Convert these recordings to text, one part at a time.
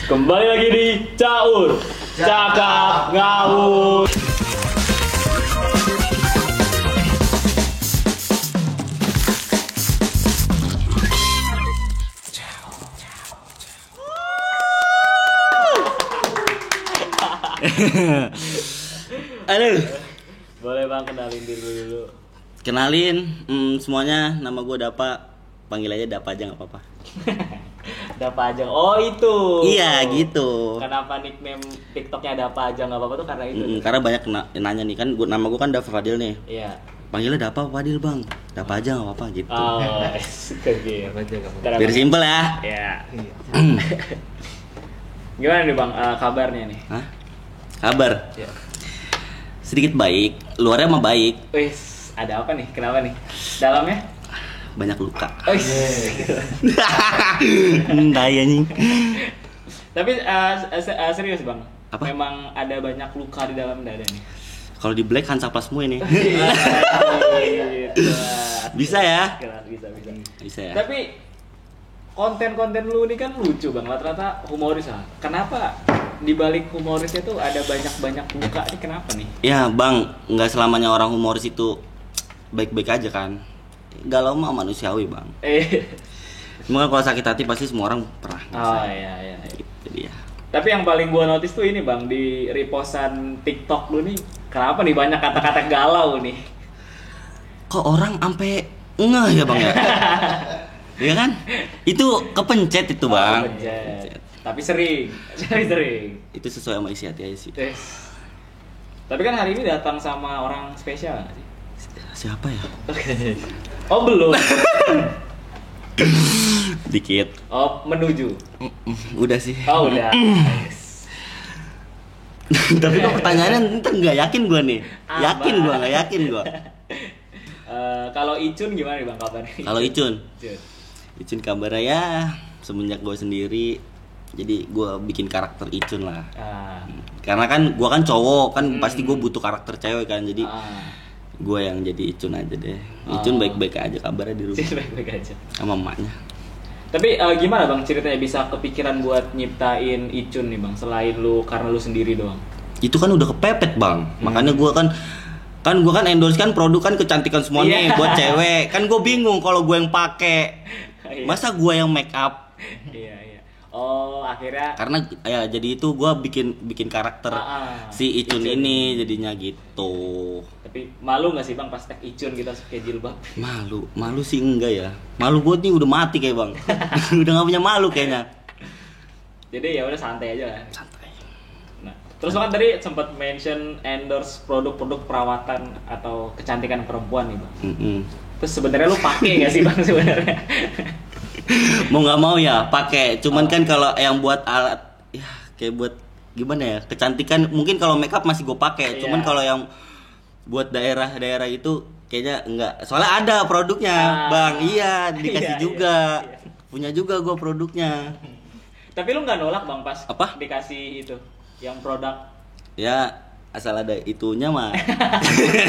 Kembali lagi di Caur Cakap Ngawur. Aduh. Boleh bang kenalin diri dulu. Kenalin, semuanya, nama gue Dapa. Panggil aja Dapa aja nggak apa-apa. Dapa aja. Oh itu. Iya gitu. Kenapa nickname TikToknya Dapa aja nggak apa-apa tuh karena itu. Karena banyak nanya nih kan, nama gue kan Dapa Fadil nih. Iya. Panggilnya Dapa Fadil bang. Dapa aja nggak apa-apa gitu. Oh, keren. Biar simpel ya. Iya. Gimana nih bang kabarnya nih? Hah? Kabar? Ya. Sedikit baik, luarnya mah baik. Wis, ada apa nih? Kenapa nih? Dalamnya? Banyak luka. Wis. Tai anjing. Tapi serius bang. Apa? Memang ada banyak luka di dalam dada nih. Kalau di Black Hansaplast semua ini. Gitu. Bisa ya? Bisa. Bisa ya. Tapi konten-konten lu ini kan lucu bang, rata-rata humoris lah. Kenapa di balik humorisnya tuh ada banyak luka nih? Kenapa nih? Ya bang, nggak selamanya orang humoris itu baik-baik aja kan. Galau mah manusiawi bang. Cuma kalau sakit hati pasti semua orang pernah. Oh iya. Jadi ya. Tapi yang paling gua notice tuh ini bang, di repostan TikTok lu nih, kenapa nih banyak kata-kata galau nih? Kok orang ampe ngeh ya bang ya? Iya kan? Itu kepencet itu bang. Kepencet. Tapi sering. Itu sesuai sama isi hati aja sih. Tapi kan hari ini datang sama orang spesial nggak sih? Siapa ya? Oh belum. Dikit. Oh menuju. Udah sih. Oh udah. Tapi kok pertanyaannya ntar nggak yakin gue nih. Nggak yakin gue. Kalau Icun gimana nih bang kabarnya? Kalau Icun kabarnya ya semenjak gue sendiri, jadi gue bikin karakter Icun lah. Karena kan gue kan cowok kan pasti gue butuh karakter cewek kan, jadi gue yang jadi Icun aja deh. Icun baik-baik aja kabarnya di rumah. Baik-baik aja. Sama emaknya. Tapi gimana bang ceritanya bisa kepikiran buat nyiptain Icun nih bang, selain lu karena lu sendiri doang? Itu kan udah kepepet bang, makanya gue kan gue kan endorse kan produk kan kecantikan semuanya buat cewek. Kan gue bingung kalau gue yang pakai. Masa gue yang make up? Iya. Oh, akhirnya karena ya jadi itu gue bikin karakter si Icun ini jadinya gitu. Tapi malu nggak sih bang pas tag Icun kita pakai jilbab? Malu sih enggak ya. Malu gue nih udah mati kayak bang. Udah nggak punya malu kayaknya. Jadi ya udah santai aja lah. Santai. Nah, terus kan tadi sempat mention endorse produk-produk perawatan atau kecantikan perempuan nih bang. Terus sebenarnya lu pakai nggak sih bang sebenarnya? Mau nggak mau ya pakai. Cuman kan kalau yang buat alat ya kayak buat gimana ya, kecantikan mungkin kalau makeup masih gue pakai. Cuman kalau yang buat daerah-daerah itu kayaknya enggak. Soalnya ada produknya bang. Iya dikasih juga. Punya juga gue produknya. Tapi lu nggak nolak bang pas apa dikasih itu yang produk? Ya asal ada itunya mah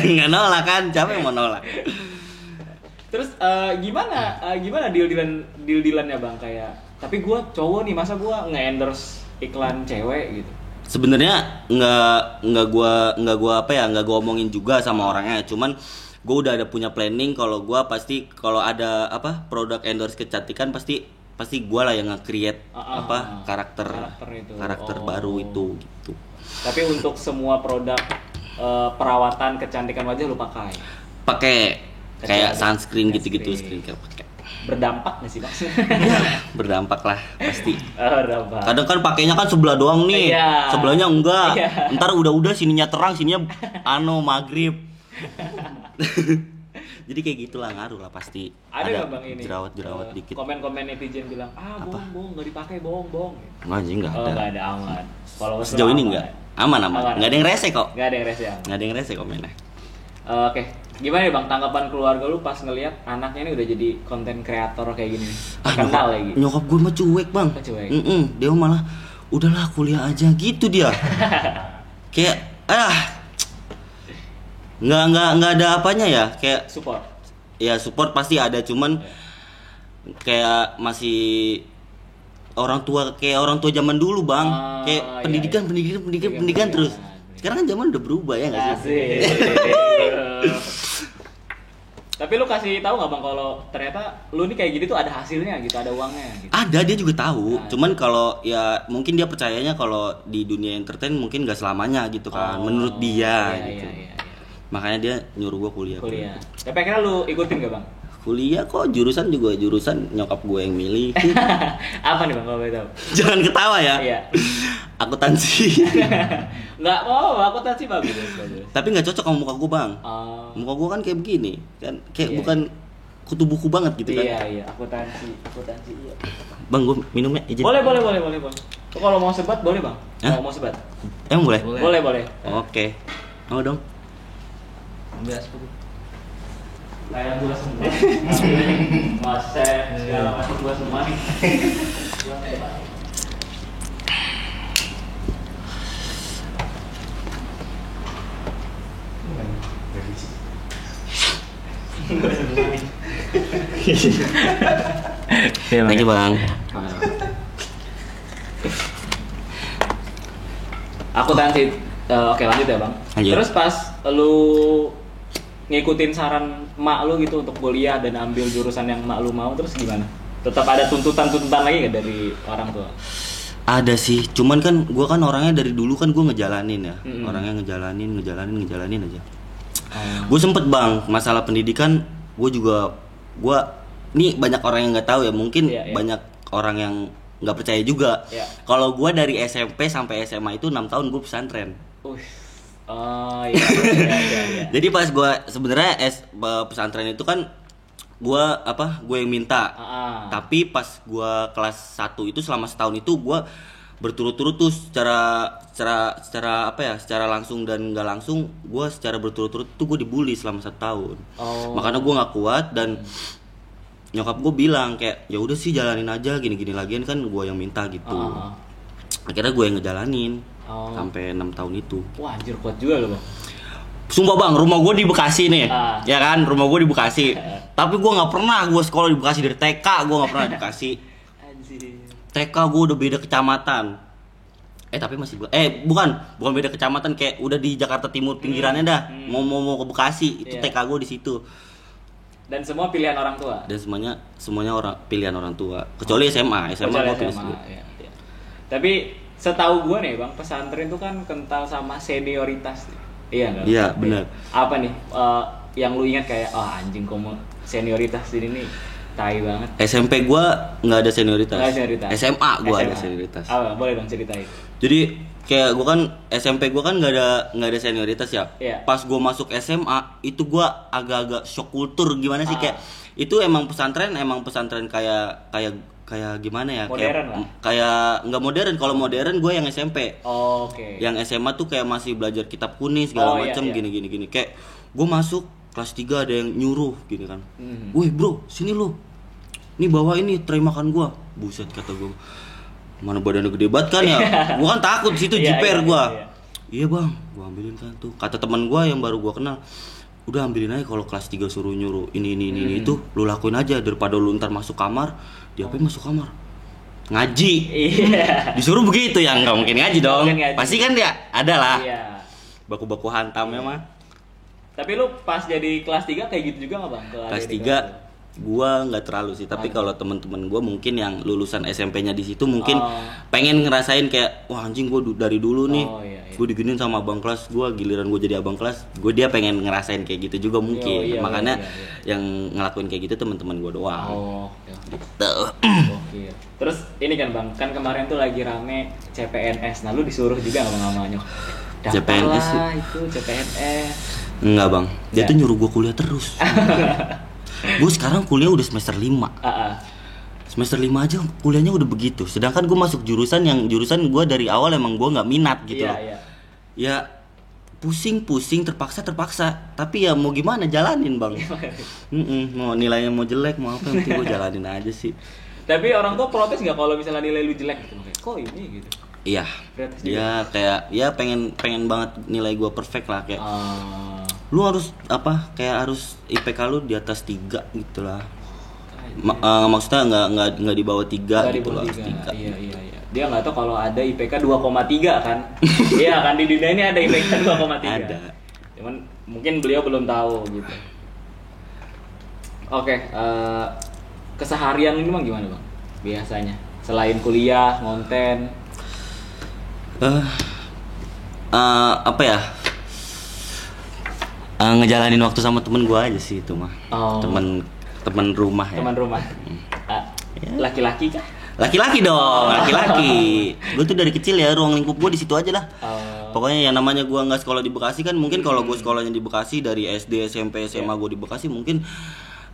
nggak nolak kan. Siapa yang mau nolak? Terus gimana deal-dealannya bang, kayak tapi gue cowok nih masa gue nge-endorse iklan cewek gitu? Sebenarnya nggak gua omongin juga sama orangnya. Cuman gue udah ada punya planning kalau gue pasti kalau ada produk endorse kecantikan pasti gue lah yang nge-create karakter baru itu gitu. Tapi untuk semua produk perawatan kecantikan wajah lu pakai kayak sunscreen gitu-gitu, skincare pakai. Berdampak nggak sih bang? Berdampak lah pasti. Berdampak. Kadang kan pakainya kan sebelah doang nih, sebelahnya enggak. Ntar udah sininya terang, sininya maghrib. Jadi kayak gitulah, ngaruh lah pasti. Ada nggak bang ini? Jerawat dikit. Komen-komen netizen bilang bohong nggak dipakai bohong. Nggak ada. Nggak ada aman. Sejauh ini nggak. Aman. Nggak ada yang rese kok. Nggak ada yang rese komennya. Oke, gimana bang tanggapan keluarga lu pas ngelihat anaknya ini udah jadi konten kreator kayak gini? Terkenal lagi. Nyokap gue mah cuek bang. Dia malah udahlah kuliah aja gitu dia. Kayak nggak ada apanya ya, kayak support. Ya support pasti ada, cuman kayak masih orang tua zaman dulu bang, kayak pendidikan terus. Sekarang kan zaman udah berubah ya nggak sih? Tapi lu kasih tahu nggak bang kalau ternyata lu nih kayak gini tuh ada hasilnya gitu, ada uangnya gitu. Ada, dia juga tahu. Cuman kalau ya mungkin dia percayanya kalau di dunia entertain mungkin nggak selamanya gitu kan, menurut dia gitu. Iya. Makanya dia nyuruh gua kuliah. Tapi akhirnya lu ikutin gak bang? Kuliah kok, jurusan nyokap gue yang milih. Apa nih bang kalau boleh tahu? Jangan ketawa ya. Iya. Akuntansi. Nggak mau, akuntansi bagus. Tapi nggak cocok sama muka gue bang. Muka gue kan kayak begini, kan kayak bukan kutu buku banget gitu kan. Iya, akuntansi iya. Bang, gue minumnya izin. Boleh. Kalau mau sebat boleh bang? Mau sebat? Emang boleh? Boleh. Oke. Mau dong. Biasa kayak gula semua. Masa segala macam gula semua nih. Thank you bang. Akuntansi. Oke lanjut ya bang. Lanjut. Terus pas lu ngikutin saran emak lu gitu untuk kuliah dan ambil jurusan yang emak lu mau, terus gimana? Tetap ada tuntutan lagi gak dari orang tua? Ada sih, cuman kan gue kan orangnya dari dulu kan gue ngejalanin ya. Orangnya ngejalanin aja. Gue sempet bang, masalah pendidikan gue nih banyak orang yang nggak tahu ya, mungkin banyak orang yang nggak percaya juga. Kalau gue dari SMP sampai SMA itu 6 tahun gue pesantren. Iya. Jadi pas gue sebenarnya pesantren itu kan gue yang minta. Tapi pas gue kelas 1 itu selama setahun itu gue berturut-turut tuh secara langsung dan nggak langsung, gue secara berturut-turut tuh gue dibully selama 1 tahun. Makanya gue nggak kuat dan nyokap gue bilang kayak ya udah sih jalanin aja, gini-gini lagian kan gue yang minta gitu. Akhirnya gue yang ngejalanin sampai 6 tahun itu. Wah anjir, kuat juga lo bang. Sumpah bang, rumah gue di Bekasi nih, ya kan, rumah gue di Bekasi. Tapi gue nggak pernah gue sekolah di Bekasi, dari TK gue nggak pernah di Bekasi. TK gue udah beda kecamatan. Tapi masih bukan beda kecamatan, kayak udah di Jakarta Timur pinggirannya dah. Mau ke Bekasi itu TK gue di situ. Dan semua pilihan orang tua. Dan semuanya pilihan orang tua. Kecuali SMA gue pilih sendiri. Tapi setahu gue nih bang, pesantren itu kan kental sama senioritas. Iya nggak? Iya benar. Apa nih yang lu ingat kayak anjing kamu senioritas ini nih tai banget. SMP gue nggak ada senioritas. SMA gue ada senioritas. Boleh dong ceritain. Jadi kayak gue kan SMP gue kan nggak ada senioritas ya. Pas gue masuk SMA itu gue agak-agak shock kultur gimana sih, kayak itu emang pesantren kayak gimana ya, modern kayak nggak modern. Kalau modern gue yang SMP. Oke. Yang SMA tuh kayak masih belajar kitab kuning segala macam gini. Kayak gue masuk kelas 3 ada yang nyuruh gini kan. Woi bro, sini lo. Nih bawa ini tray makan gue. Buset kata gue. Mana badannya gede banget kan ya. Gue kan takut di situ jiper gue. Iya bang, gue ambilin kan tuh. Kata teman gue yang baru gue kenal, udah ambilin aja, kalau kelas 3 suruh nyuruh ini itu lu lakuin aja, daripada lu ntar masuk kamar diapain masuk kamar ngaji. Disuruh begitu ya, nggak mungkin ngaji dong. Pasti kan dia ada lah baku-baku hantamnya mah. Tapi lu pas jadi kelas 3 kayak gitu juga nggak bang? Kelas 3 gua nggak terlalu sih, tapi kalau teman-teman gua mungkin yang lulusan SMP-nya di situ mungkin pengen ngerasain kayak wah anjing gua dari dulu nih gua diginin sama abang kelas gua, giliran gua jadi abang kelas dia pengen ngerasain kayak gitu juga mungkin. Makanya yang ngelakuin kayak gitu teman-teman gua doang. Gitu. Terus ini kan bang, kan kemarin tuh lagi rame CPNS, nah lu disuruh juga nggak sama nyok? CPNS itu CPNS. Enggak bang, dia tuh nyuruh gua kuliah terus. Gue sekarang kuliah udah semester 5. Semester 5 aja kuliahnya udah begitu. Sedangkan gue masuk jurusan gue dari awal emang gue nggak minat gitu loh. Ya pusing terpaksa. Tapi ya mau gimana, jalanin bang. Mau nilainya mau jelek mau apa, nanti gue jalanin aja sih. Tapi orang tua protes nggak kalau misalnya nilai lu jelek gitu? Kok ini gitu? Iya. Dia kayak pengen banget nilai gue perfect lah, kayak lu harus kayak harus IPK lu di atas 3 gitu lah. Maksudnya nggak di bawah 3 Nggak di gitu bawah loh. 3. Iya. Dia nggak tahu kalau ada IPK 2,3 kan. Iya kan, di dunia ini ada IPK 2,3. Ada. Cuman mungkin beliau belum tahu gitu. Oke, keseharian ini bang gimana bang? Biasanya selain kuliah, ngonten. Apa ya? Ngejalanin waktu sama temen gue aja sih itu mah. Oh. Temen rumah ya. Teman rumah. Laki-laki kah? Laki-laki dong, laki-laki. Gue tuh dari kecil ya ruang lingkup gue di situ aja lah. Pokoknya yang namanya gue nggak sekolah di Bekasi kan, mungkin kalau gue sekolahnya di Bekasi dari SD, SMP, SMA gue di Bekasi mungkin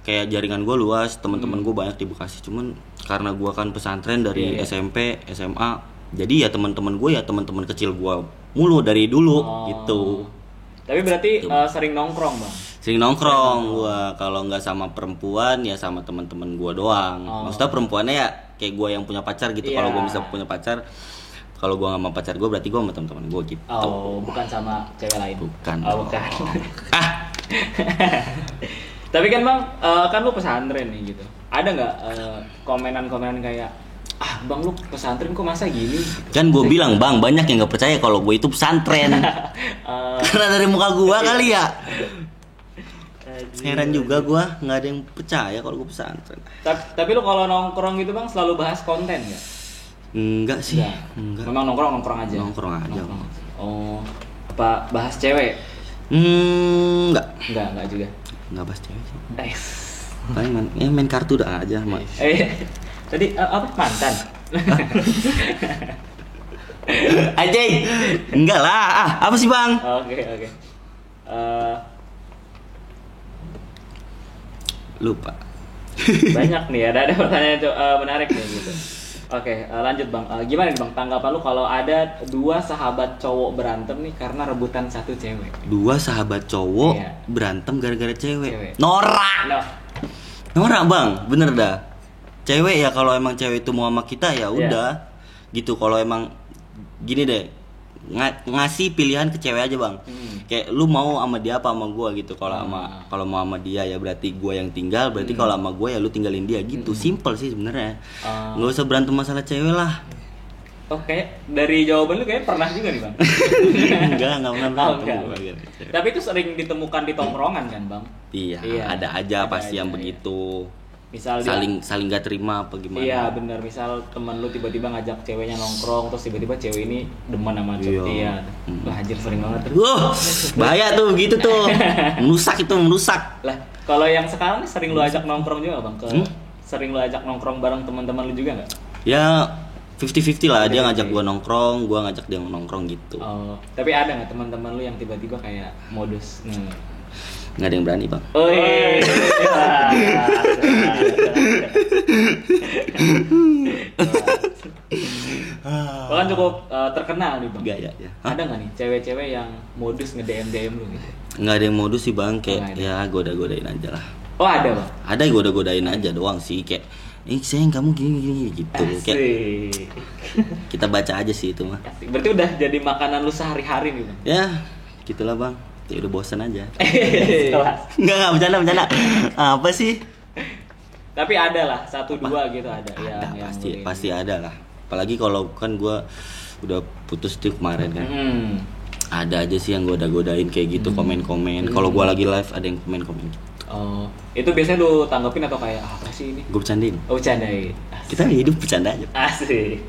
kayak jaringan gue luas, teman-teman gue banyak di Bekasi. Cuman karena gue kan pesantren dari SMP, SMA, jadi ya teman-teman gue ya teman-teman kecil gue mulu dari dulu gitu. Tapi berarti sering nongkrong bang? Sering nongkrong gua, kalau nggak sama perempuan ya sama teman-teman gua doang. Maksudnya perempuannya ya kayak gua yang punya pacar gitu. Kalau gua bisa punya pacar, kalau gua nggak sama pacar gua berarti gua sama teman-teman gua gitu. Bukan sama cewek lain. Bukan. Bukan. Tapi kan bang, kan lu pesantren nih gitu. Ada nggak komenan-komenan kayak bang lu pesantren kok masa gini? Kan gue bilang bang, banyak yang nggak percaya kalau gue itu pesantren. Karena dari muka gue kali ya. Heran juga gue, nggak ada yang percaya kalau gue pesantren. Tapi lu kalau nongkrong gitu bang selalu bahas konten nggak? Enggak sih. Enggak. Memang nongkrong aja. Nongkrong aja. Oh, apa bahas cewek? Enggak juga. Enggak bahas cewek sih. Paling main kartu dah aja, Mas. Tadi apa mantan? Anjing. Enggak lah. Apa sih, Bang? Oke. Lupa. Banyak nih, ada pertanyaan menarik nih gitu. Oke, lanjut Bang. Gimana nih Bang tanggapan lu kalau ada 2 sahabat cowok berantem nih karena rebutan satu cewek? 2 sahabat cowok berantem gara-gara cewek. Norak. No. Norak, Bang. Bener dah. Cewek ya kalau emang cewek itu mau sama kita ya udah. Gitu. Kalau emang gini deh. Ngasih pilihan ke cewek aja, Bang. Kayak lu mau sama dia apa sama gua gitu. Kalau mau sama dia ya berarti gua yang tinggal, berarti kalau sama gua ya lu tinggalin dia gitu. Simple sih sebenarnya. Nggak usah berantem masalah cewek lah. Oke, dari jawaban lu kayak pernah juga nih, Bang. Enggak pernah berantem. Tapi itu sering ditemukan di tongkrongan kan, Bang? Iya, ada aja pasti yang begitu. Misal saling gak terima apa gimana. Iya benar, misal teman lu tiba-tiba ngajak ceweknya nongkrong, terus tiba-tiba cewek ini demen sama cowok dia. Wah anjir sering banget. Bahaya tuh gitu tuh. Merusak. Lah, kalau yang sekarang sering lu ajak nongkrong juga Bang? Sering lu ajak nongkrong bareng teman-teman lu juga enggak? Ya 50-50 lah, dia ngajak gua nongkrong, gua ngajak dia nongkrong gitu. Oh, tapi ada enggak teman-teman lu yang tiba-tiba kayak modus? Nggak ada yang berani, Bang. Bahkan cukup terkenal nih Bang. Gaya ya. Ada nggak nih cewek-cewek yang modus nge-DM lu gitu? Nggak ada yang modus sih Bang, kayak ya goda-godain aja lah. Oh ada Bang? Ada goda-godain aja doang sih, kayak sayang kamu gini gitu. Kayak kita baca aja sih itu mah. Berarti udah jadi makanan lu sehari-hari nih Bang? Ya gitulah Bang. Ya udah bosan aja. Enggak bercanda. Apa sih? Tapi ada lah 1-2 gitu ada. Ada pasti ada lah. Apalagi kalau kan gue udah putus tuh kemarin kan. Ada aja sih yang goda-godain kayak gitu, komen-komen. Kalau gue lagi live ada yang komen-komen gitu. Oh, itu biasanya lu tanggepin atau kayak apa sih ini? Gue bercandain. Oh, bercandain. Kita hidup bercanda aja. Asik.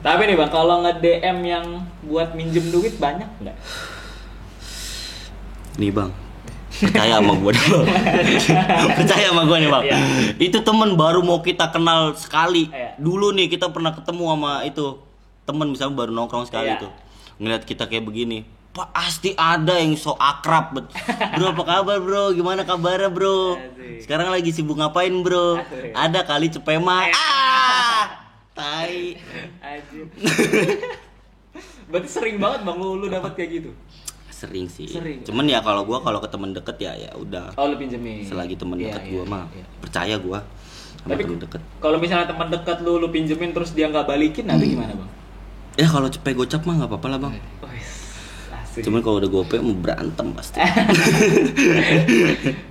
Tapi nih Bang, kalau nge-DM yang buat minjem duit banyak nggak? Nih Bang, percaya sama gue dong. Percaya sama gue nih Bang. Itu temen baru mau kita kenal sekali. Dulu nih kita pernah ketemu sama itu temen, misalnya baru nongkrong sekali tuh. Ngeliat kita kayak begini, pasti ada yang so akrab. Bro apa kabar bro, gimana kabarnya bro? Sekarang lagi sibuk ngapain bro? Ada kali cepema. Tai. Berarti sering banget Bang lu dapat kayak gitu? Sering sih. Cuman ya kalau ke teman deket ya udah. Oh, lu pinjemin. Selagi teman deket gua mah percaya gua sama teman deket. Kalau misalnya teman dekat lu pinjemin terus dia nggak balikin, nanti gimana Bang? Ya kalau cepet gocap mah nggak apa-apa lah Bang. Cuman kalau udah gope mau berantem pasti.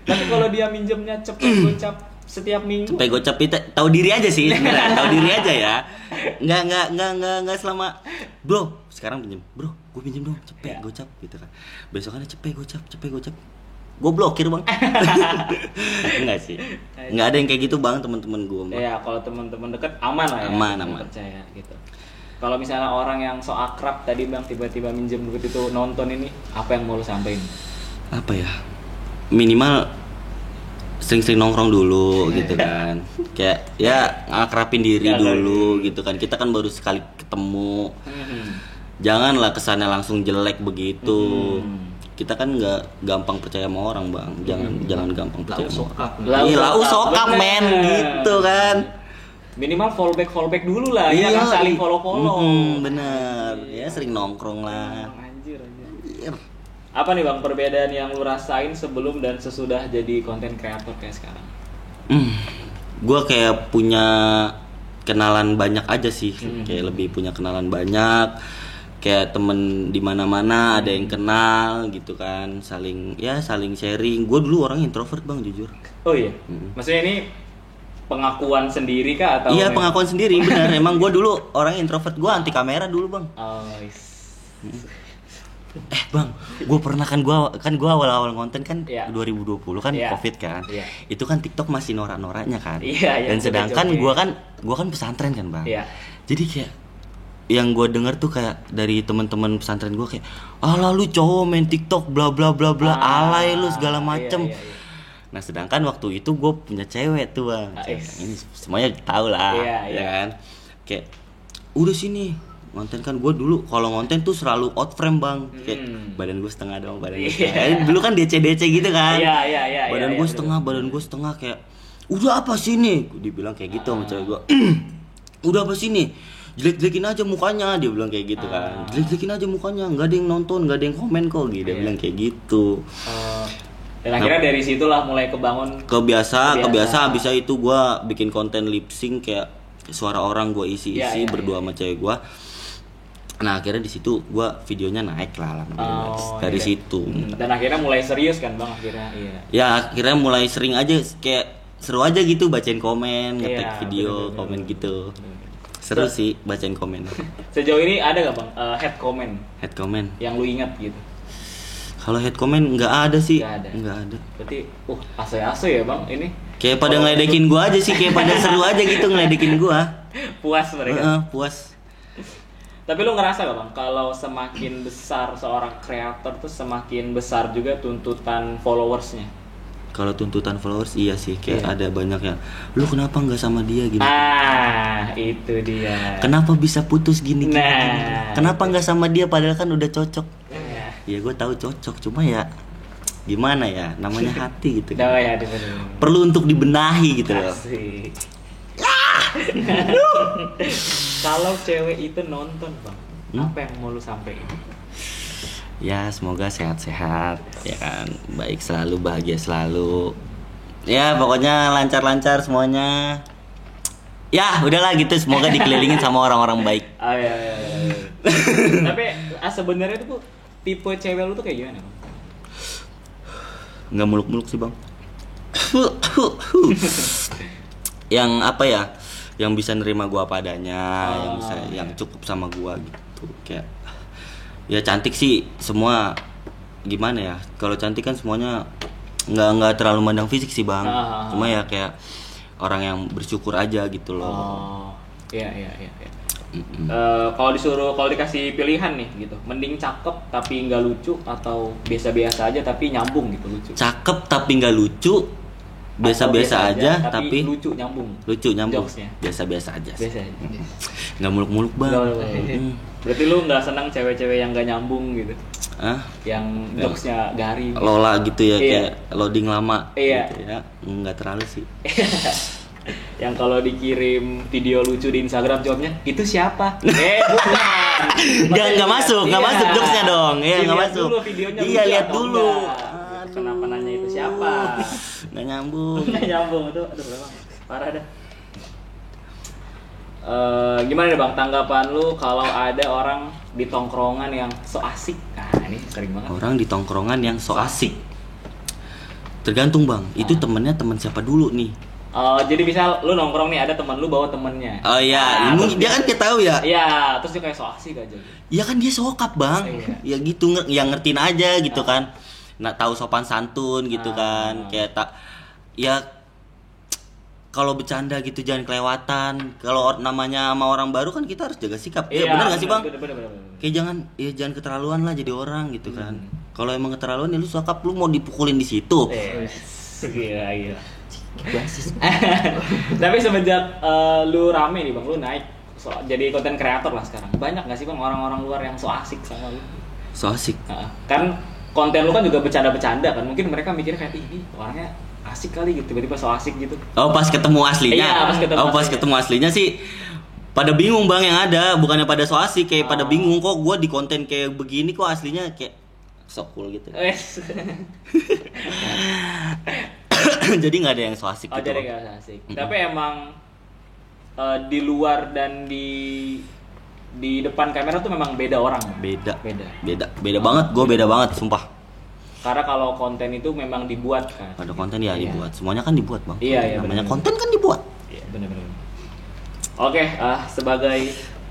Tapi kalau dia minjemnya cepet gocap setiap minggu. Cepet gocap itu tahu diri aja sih sebenarnya. Tahu diri aja ya. Nggak selama bro sekarang pinjem bro gue pinjem dong cepet gocap gitu kan. Besokannya cepet gocap. Gue blokir bang. Enggak sih. Enggak ada yang kayak gitu bang teman-teman gue. Iya kalau teman-teman deket aman lah ya. Aman. Percaya gitu. Kalau misalnya orang yang so akrab tadi bang tiba-tiba minjem duit itu nonton ini, apa yang mau lu sampein? Apa ya? Minimal sering-sering nongkrong dulu gitu kan. Kayak ya ngakrapin diri dulu gitu kan. Kita kan baru sekali ketemu. Janganlah kesannya langsung jelek begitu. Kita kan nggak gampang percaya sama orang bang, jangan gampang percaya sama orang. Lau sokap men gitu kan. Minimal fallback dulu lah, ya kan saling follow. Bener, ya sering nongkrong lah. Anjir. Apa nih bang perbedaan yang lu rasain sebelum dan sesudah jadi konten kreator kayak sekarang? Gue kayak punya kenalan banyak aja sih, kayak lebih punya kenalan banyak. Kayak temen di mana-mana ada yang kenal gitu kan, saling sharing. Gue dulu orang introvert bang jujur. Oh iya, maksudnya ini pengakuan sendiri kah atau? Iya pengakuan sendiri benar. Emang gue dulu orang introvert, gue anti kamera dulu bang. Bang, gue pernah kan gue awal-awal konten kan 2020 kan covid kan, itu kan TikTok masih norak-noraknya kan. Dan sedangkan gue kan pesantren kan bang. Jadi kayak yang gue denger tuh kayak dari teman-teman pesantren gue kayak, alah lu cowok main TikTok bla bla bla bla, alay lu segala macem. Nah sedangkan waktu itu gue punya cewek tuh bang, ini semuanya tahu lah, ya kan. Kayak udah sini konten kan gue dulu kalau konten tuh selalu out frame bang, kayak badan gue setengah dong, dulu kan DC gitu kan, badan gue setengah kayak udah apa sih nih, dibilang kayak gitu sama cewek gue, udah apa sih nih, jelek-jelekin aja mukanya, dia bilang kayak gitu kan, jelek-jelekin aja mukanya, nggak ada yang nonton, nggak ada yang komen kok, gitu dia bilang kayak gitu. Dan akhirnya dari situlah mulai kebiasa abis itu gue bikin konten lip sync kayak suara orang gue isi berdua sama cewek gue. Nah akhirnya di situ gue videonya naik lah dari situ. Dan akhirnya mulai serius kan bang akhirnya. Ya akhirnya mulai sering aja kayak seru aja gitu bacain komen, nge-tag video, komen gitu. Seru sih bacain komen. Sejauh ini ada gak bang head comment yang lu ingat gitu? Kalau head comment nggak ada sih. Nggak ada. Berarti asoy ya bang ini. Kayak pada ngeledekin gua aja sih, kayak pada seru aja gitu ngeledekin gua. Puas mereka. Puas. Tapi lu ngerasa gak bang kalau semakin besar seorang kreator tuh semakin besar juga tuntutan followersnya? Kalau tuntutan followers iya sih, kayak ada banyak yang lu kenapa nggak sama dia gini? Itu dia. Kenapa bisa putus gini? Kenapa nggak sama dia padahal kan udah cocok? Ya gue tahu cocok, cuma ya gimana ya, namanya hati gitu kan. Perlu untuk dibenahi gitu loh. Kalau cewek itu nonton bang, apa yang mau lu sampein? Ya semoga sehat-sehat, ya kan, baik selalu, bahagia selalu. Ya pokoknya lancar-lancar semuanya. Ya udahlah gitu, semoga dikelilingin sama orang-orang baik. Tapi sebenarnya tuh tipe cewek lu tuh kayak gimana bang? Nggak muluk-muluk sih bang. Yang apa ya? Yang bisa nerima gua apa adanya, yang cukup sama gua gitu. Kayak ya cantik sih semua, gimana ya? Kalau cantik kan semuanya nggak terlalu mandang fisik sih bang. Cuma ya kayak orang yang bersyukur aja gitu loh. Iya. Kalau dikasih pilihan nih gitu, mending cakep tapi nggak lucu atau biasa-biasa aja tapi nyambung gitu lucu. Cakep tapi nggak lucu, biasa-biasa aja tapi lucu nyambung. Jokesnya. Biasa-biasa aja. Nggak muluk-muluk bang. Berarti lu nggak senang cewek-cewek yang nggak nyambung gitu? Yang jokesnya garing. Lola gitu ya, kayak loading lama. Gitu ya. Nggak terlalu sih. Yang kalau dikirim video lucu di Instagram jawabnya itu siapa? Bukan. Nggak masuk jokesnya dong. Nggak masuk. Dulu videonya lihat dulu. Kenapa nanya itu siapa? Nggak nyambung itu. Aduh bang, parah dah. Gimana nih bang tanggapan lu kalau ada orang di tongkrongan yang so asik? ini sering banget. Orang di tongkrongan yang so asik. Tergantung bang, itu temennya teman siapa dulu nih. Jadi misal lu nongkrong nih, ada teman lu bawa temennya. Oh iya, terus dia kan kita tahu ya. Iya, terus dia kayak so asik aja gitu. Iya kan dia sokap bang, ya gitu yang ngertiin aja gitu kan. Nah tahu sopan santun gitu kan, kayak tak ya kalau bercanda gitu jangan kelewatan. Kalau namanya sama orang baru kan kita harus jaga sikap. Iya benar nggak sih bang? Bener. Kayak jangan keterlaluan lah jadi orang gitu kan. Kalau emang keterlaluan ya lu sokap, lu mau dipukulin di situ. Gila. Tapi semenjak lu rame nih bang, lu naik jadi konten kreator lah sekarang. Banyak nggak sih bang orang-orang luar yang so asik sama lu? So asik. Kan konten lu kan juga bercanda-bercanda kan. Mungkin mereka mikirnya kayak ini orangnya asik kali gitu, tiba-tiba so asik gitu. Oh pas ketemu aslinya. Iya, pas ketemu aslinya sih pada bingung bang yang ada, bukannya pada so asik kayak pada bingung kok gue di konten kayak begini kok aslinya kayak so cool gitu. Jadi nggak ada yang so asik gitu. Jadi nggak so asik. Tapi emang di luar dan di depan kamera tuh memang beda orang. Beda banget, gue beda banget sumpah. Karena kalau konten itu memang dibuat kan. Pada konten ya dibuat, semuanya kan dibuat bang. Iya namanya bener. Konten kan dibuat. Iya benar-benar. Oke, sebagai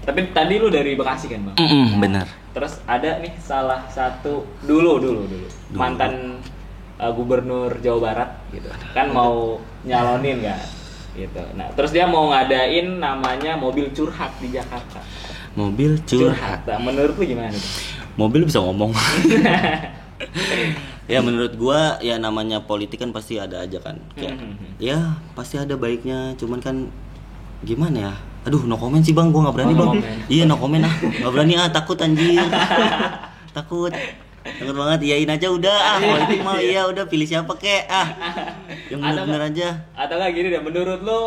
tapi tadi lu dari Bekasi kan bang? Benar. Terus ada nih salah satu dulu mantan gubernur Jawa Barat gitu kan mau nyalonin kan gitu. Nah terus dia mau ngadain namanya mobil curhat di Jakarta. Mobil curhat. Nah, menurut lu gimana nih? Mobil bisa ngomong. Ya menurut gua ya namanya politik kan pasti ada aja kan kayak ya pasti ada baiknya, cuman kan gimana ya, aduh no comment sih bang, gua nggak berani bang. Iya no comment nggak berani takut anjir. takut banget, iyain aja udah politik mau iya udah pilih siapa kek yang bener-bener aja. Atau nggak gini deh, menurut lo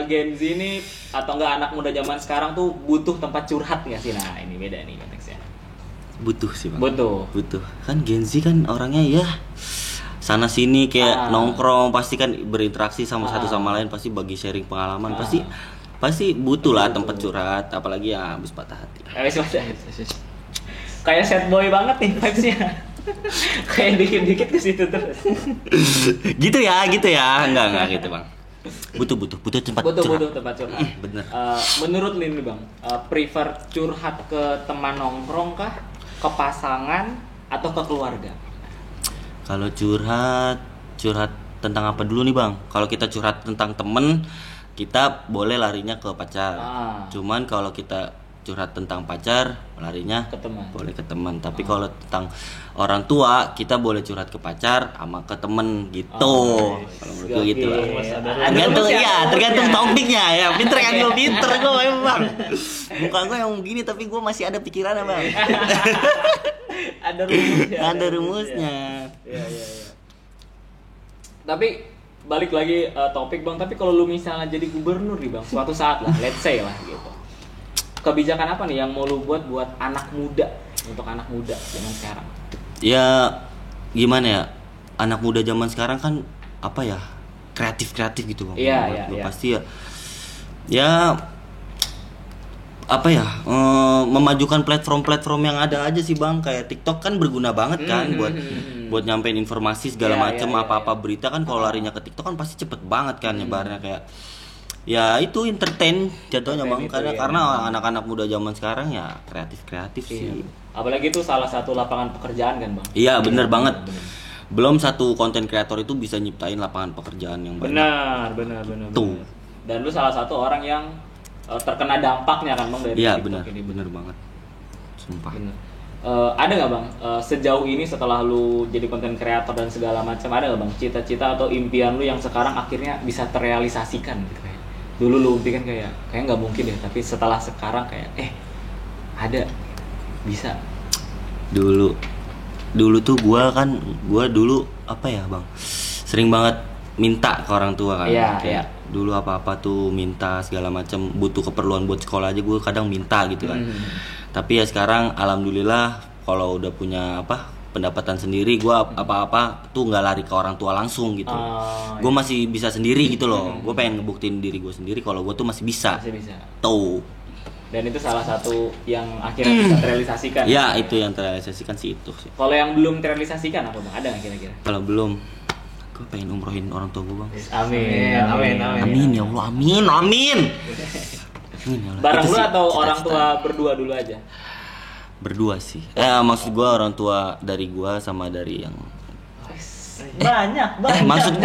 Gen Z ini atau enggak anak muda zaman sekarang tuh butuh tempat curhat nggak sih? Nah ini beda nih konteksnya. Butuh sih bang. Butuh Kan Gen Z kan orangnya ya sana sini kayak nongkrong, pasti kan berinteraksi sama satu sama lain, pasti bagi sharing pengalaman, pasti butuh lah tempat curhat, apalagi ya habis patah hati. Kayak sad boy banget nih vibes-nya. Kayak dikit-dikit ke situ terus. gitu ya enggak gitu bang. Butuh tempat curhat. Butuh tempat curhat. Bener. Menurut lu nih bang, prefer curhat ke teman nongkrong kah, ke pasangan, atau ke keluarga? Kalau curhat tentang apa dulu nih bang? Kalau kita curhat tentang temen, kita boleh larinya ke pacar. Cuman kalau kita curhat tentang pacar, larinya ke teman. Boleh ke teman. Tapi kalau tentang orang tua, kita boleh curhat ke pacar sama ke temen gitu. Kalau menurut gue gitu lah. Tergantung topiknya ya. Pinter kan gue, pinter gue emang. Muka gue yang begini tapi gue masih ada pikirannya bang. Ada rumusnya. Iya. Tapi balik lagi topik bang. Tapi kalau lu misalnya jadi gubernur nih bang, suatu saat lah, let's say lah gitu. Kebijakan apa nih yang mau lu buat anak muda, untuk anak muda zaman sekarang? Ya gimana ya, anak muda zaman sekarang kan apa ya, kreatif gitu bang. Iya. Pasti ya apa ya, memajukan platform yang ada aja sih bang. Kayak TikTok kan berguna banget kan buat nyampein informasi segala macam, apa-apa berita kan kalau larinya ke TikTok kan pasti cepet banget kan nyebarnya. Kayak ya itu entertain jatuhnya bang, karena anak-anak muda zaman sekarang ya kreatif sih. Apalagi itu salah satu lapangan pekerjaan kan bang. Iya bener banget. Belum satu konten kreator itu bisa nyiptain lapangan pekerjaan yang banyak. Benar. Tuh. Dan lu salah satu orang yang terkena dampaknya kan bang dari TikTok ini. Bener banget. Sumpah. Bener. Ada nggak bang sejauh ini setelah lu jadi konten kreator dan segala macam, ada nggak bang cita-cita atau impian lu yang sekarang akhirnya bisa terrealisasikan gitu kayak? Dulu lu impikan kayak nggak mungkin deh, tapi setelah sekarang kayak ada, bisa. Dulu tuh gua dulu apa ya bang, sering banget minta ke orang tua kan. Iya. Dulu apa-apa tuh minta segala macam, butuh keperluan buat sekolah aja gue kadang minta gitu kan. Tapi ya sekarang alhamdulillah kalau udah punya pendapatan sendiri, gue apa-apa tuh nggak lari ke orang tua langsung gitu. Gue masih bisa sendiri gitu loh. Gue pengen ngebuktiin diri gue sendiri kalau gue tuh masih bisa. Tuh. Dan itu salah satu yang akhirnya bisa terrealisasikan. Ya, itu yang terrealisasikan sih itu sih. Kalau yang belum terrealisasikan apa bang? Ada nggak kira-kira? Kalau belum, gue pengen umrohin orang tua gue bang. Amin. Amin ya Allah, amin. Amin ya Allah. Bareng Itu lu sih atau cita-cita. orang tua berdua dulu aja? Berdua sih. Ya maksud gue orang tua dari gue sama dari yang Banyak. maksud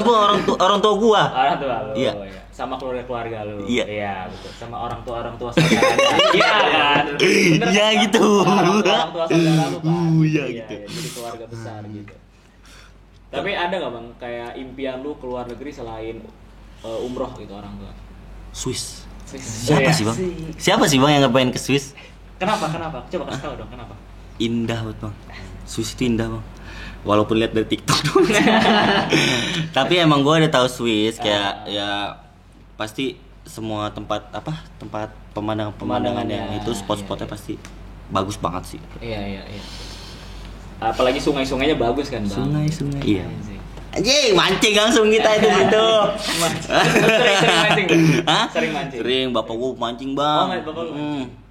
gue orang tua gue. Orang tua lu. Iya. Ya. Sama keluarga lu. Iya. Betul. Sama orang tua saudara. Iya kan. Bener Iya kan? gitu. Orang tua saudara lu kan. Iya gitu. Jadi keluarga besar gitu. Tapi ada nggak bang kayak impian lu keluar negeri selain umroh gitu orang tua? Swiss. Iya. Siapa sih bang yang nggak pengen ke Swiss? Kenapa? Coba kasih tahu dong kenapa? Indah banget bang. Swiss itu indah bang. Walaupun lihat dari TikTok doang. Tapi emang gue udah tahu Swiss kayak ya pasti semua tempat pemandangannya itu spot-spotnya pasti bagus banget sih. Iya. Apalagi sungai-sungainya bagus kan bang. Sungai. Iya. Anjing, mancing langsung kita itu gitu. Sering mancing. Hah? Sering mancing. Sering, bapak gua mancing, Bang. Oh, bapak lu.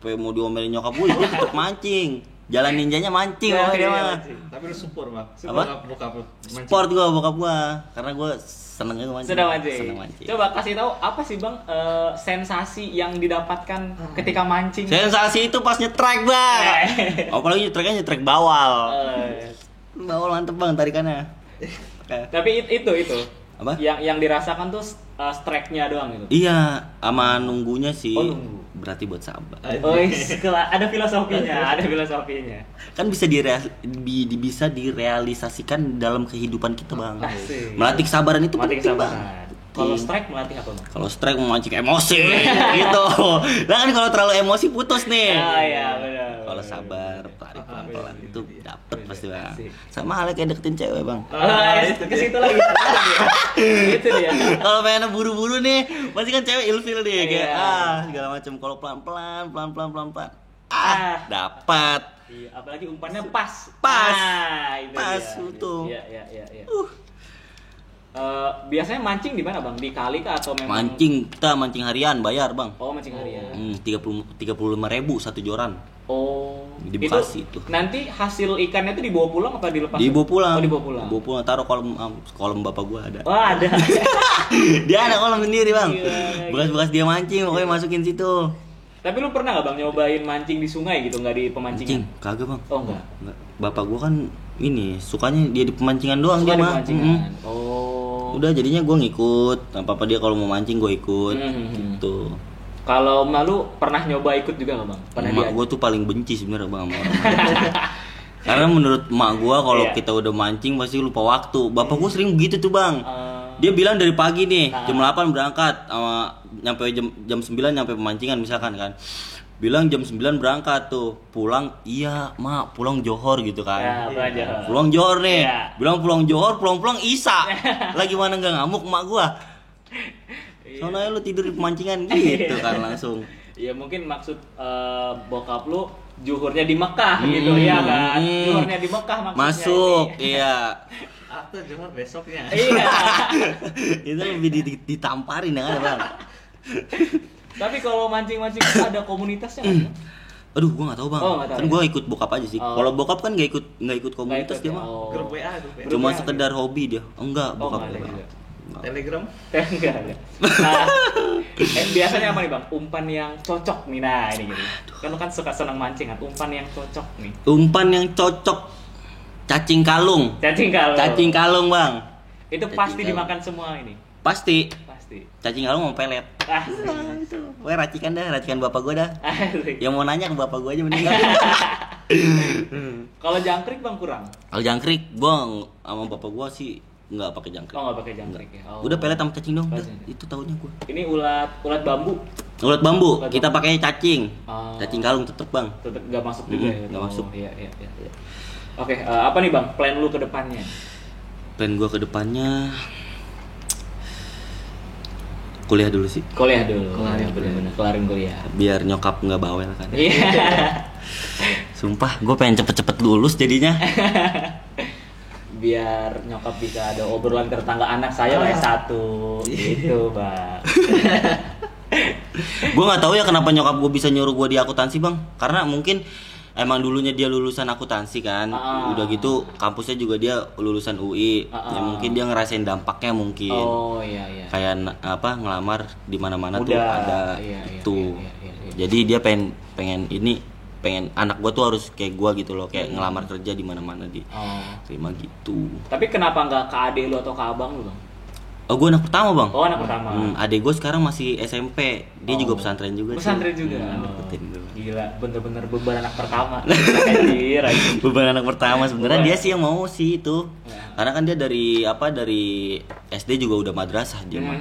Pengen mau diomelin nyokap gua, dia tetap mancing. Jalan ninjanya mancing Iya, sama dia iya, mah. mancing. Tapi lu support bang. Apa? Bokap lu. Mancing. Sport gua bokap gua, karena gua seneng mancing. Senang mancing. Seneng mancing. Coba kasih tahu apa sih bang sensasi yang didapatkan ketika mancing? Sensasi itu pas nyetrek, Bang. Apalagi nyetreknya nyetrek bawal. Bawal mantep, Bang, tarikannya. Tapi itu Apa? yang dirasakan tuh strike-nya doang gitu. Iya, sama nunggunya sih. Oh, nunggu. Berarti buat sabar. Ada filosofinya. Kan bisa bisa direalisasikan dalam kehidupan kita, Bang. Asik. Melatih kesabaran itu Melatih penting, Bang. kesabaran. Kalau strike melatih apa bang? Kalau strike memancing emosi gitu. Nah kan kalau terlalu emosi putus nih. Iya benar. Kalau sabar, tarik pelan-pelan itu dapet pasti, Bang. Asik. Sama halnya kayak deketin cewek, Bang. Ke situ lagi. Itu dia. Kalau pengen buru-buru nih, pasti kan cewek ilfil nih kayak Iya. segala macam. Kalau pelan-pelan Ah. dapat. Iya, apalagi umpannya pas. Pas. Itu Pas, dia. betul. Iya. Biasanya mancing di mana bang? Di kali kah atau memang? Kita mancing harian bayar, Bang. Oh mancing harian. 35.000 satu joran. Oh. Di Bekasi itu. Nanti hasil ikannya tuh dibawa pulang apa dilepas? Dibawa pulang. Oh dibawa pulang. Dibawa pulang, taruh kolom bapak gua ada. Oh ada. Dia ada kolam sendiri, Bang. Gila. Bekas-bekas dia mancing pokoknya masukin situ. Tapi lu pernah nggak bang nyobain mancing di sungai gitu? Nggak di pemancingan? Mancing, kagak, Bang. Oh enggak. Bapak gua kan ini sukanya dia di pemancingan doang Suka dia di mah. pemancingan. Oh. Udah jadinya gua ngikut. Apa dia kalau mau mancing gua ikut gitu. Kalau malu pernah nyoba ikut juga nggak bang? Pernah Mak diajak? gua tuh paling benci sebenarnya, Bang, sama orang. Karena menurut mak gua kalau Iya. kita udah mancing pasti lupa waktu. Bapak gua sering begitu tuh, Bang. Eh, Dia bilang dari pagi nih, Ah. jam 8 berangkat sama nyampe jam 9 nyampe pemancingan misalkan kan. Bilang jam 9 berangkat tuh. Pulang, iya, Mak, pulang Johor gitu ya, kan. belajar. Pulang Johor nih. Iya. Bilang pulang Johor, pulang Isa. Lagi mana enggak ngamuk mak gua. Soalnya lu tidur di pemancingan gitu kan langsung. Ya mungkin maksud bokap lu juhurnya di Mekah gitu ya kan. Juhurnya di Mekah maksudnya. Masuk, ini. iya. Atau cuma besoknya. Iya. Itu lebih ditamparin ya kan, Bang. Tapi kalau mancing-mancing itu ada komunitasnya kan? Aduh, gua nggak tahu, Bang. Oh, nggak tahu Kan ya? gua ikut bokap aja sih. Oh. Kalau bokap kan nggak ikut komunitas Nggak dia ikut mah. ya? Oh. Grup WA. Cuma WA sekedar hobi dia. Enggak, Oh, bokap nggak ada gua. juga. Telegram. Enggak ada. Nah, biasanya apa nih bang? Umpan yang cocok nih, nah ini gitu. Kan lu kan suka senang mancing kan? Umpan yang cocok nih. Umpan yang cocok cacing kalung. Cacing kalung, Bang. Itu Cacing pasti kalung. dimakan semua ini. Pasti. Pasti. Cacing kalung mau pelet. Ah, Pokoknya racikan bapak gua dah. asik. Yang mau nanya ke bapak gua aja mending. Kalau jangkrik bang kurang. Kalau jangkrik, gua sama bapak gua sih nggak pakai jangkrik. Oh nggak pakai jangkrik ya. Oh. Udah pelet sama cacing dong. Udah, Cacing. itu tahunya gua. Ini ulat bambu. Ulat bambu, Ulat kita bambu. pakai cacing. Oh. Cacing kalung tetep, Bang. Tetap nggak masuk juga ya. Nggak masuk. Iya. Oke, apa nih bang? Plan lu ke depannya? Plan gua ke depannya kuliah dulu sih. Kuliah dulu. Kelarin Ya, bener-bener. Kelarin kuliah. Biar nyokap nggak bawel kan. Iya. Sumpah, gua pengen cepet-cepet lulus jadinya. Biar nyokap bisa ada obrolan ke tetangga anak saya lah S1 gitu bang. Gue nggak tahu ya kenapa nyokap gue bisa nyuruh gue di akuntansi bang, karena mungkin emang dulunya dia lulusan akuntansi kan, udah gitu kampusnya juga dia lulusan UI, ya mungkin dia ngerasain dampaknya mungkin. Oh iya. Kayak apa ngelamar di mana-mana tuh Udah, ada iya. Jadi dia pengen anak gue tuh harus kayak gue gitu loh, kayak ngelamar kerja di mana-mana di terima gitu. Tapi kenapa nggak ke adik lu atau ke abang lu bang? Oh gue anak pertama bang. Oh anak pertama. Adik gue sekarang masih SMP, dia juga pesantren juga. Pesantren juga. Deketin gue. Gila, bener-bener beban anak pertama. Anjir. Beban anak pertama sebenarnya dia sih yang mau sih itu. Karena kan dia dari SD juga udah madrasah dia mah.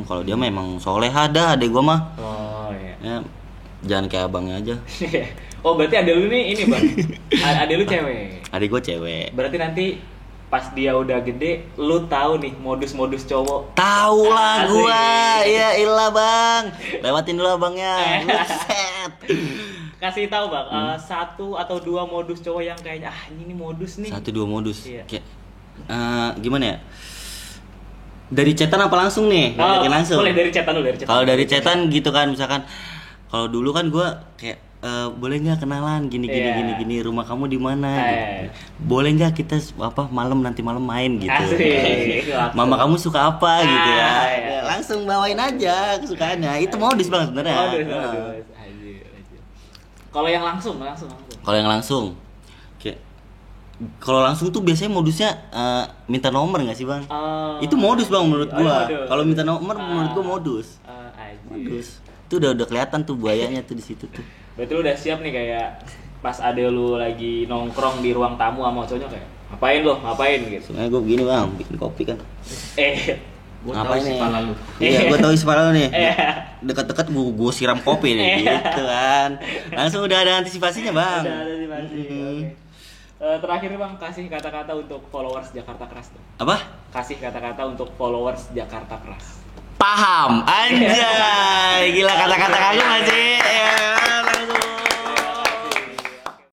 Kalau dia mah emang soleha dah adik gue mah. Oh iya. Ya, jangan kayak abangnya aja. Oh berarti adik lu nih ini bang. Adik lu cewek. Adik gue cewek. Berarti nanti pas dia udah gede, lu tahu nih modus-modus cowok. Tahu lah Asik. gua. Ya ilah bang. Lewatin dulu abangnya. Buset. Kasih tahu bang, satu atau dua modus cowok yang kayaknya ini modus nih. 1-2 modus. Iya. Kayak gimana ya? Dari chatan apa langsung nih? Ngajakin langsung. Boleh dari chatan dulu, dari chatan. Kalau dari chatan gitu kan, misalkan kalau dulu kan gua kayak boleh nggak kenalan gini rumah kamu di mana gitu. Boleh nggak kita nanti malam main gitu. Asik. Mama kamu suka apa gitu ya. Iya. Langsung bawain aja kesukaannya. Itu modus banget sebenarnya. Modus. Kalau yang langsung. Kalau yang langsung kayak kalau langsung tuh biasanya modusnya minta nomor nggak sih bang? Itu modus bang menurut gua. Kalau minta nomor menurut gua modus. Modus. Itu udah kelihatan tuh buayanya tuh di situ tuh. Berarti lu udah siap nih kayak pas ade lu lagi nongkrong di ruang tamu sama cowoknya kayak ngapain gitu. Soalnya gue begini bang, bikin kopi kan. Gua tahu Ngapain isi nih? pala lu. Iya, gue tahu isi pala lu nih. Dekat-dekat gue siram kopi nih, gitu kan. Langsung udah ada antisipasinya bang. Udah ada di pasti. Oke. Terakhir bang, kasih kata-kata untuk followers Jakarta Keras tuh. Apa? Kasih kata-kata untuk followers Jakarta Keras. Paham, anjay. Gila kata-kata kamu masih. Ya, langsung.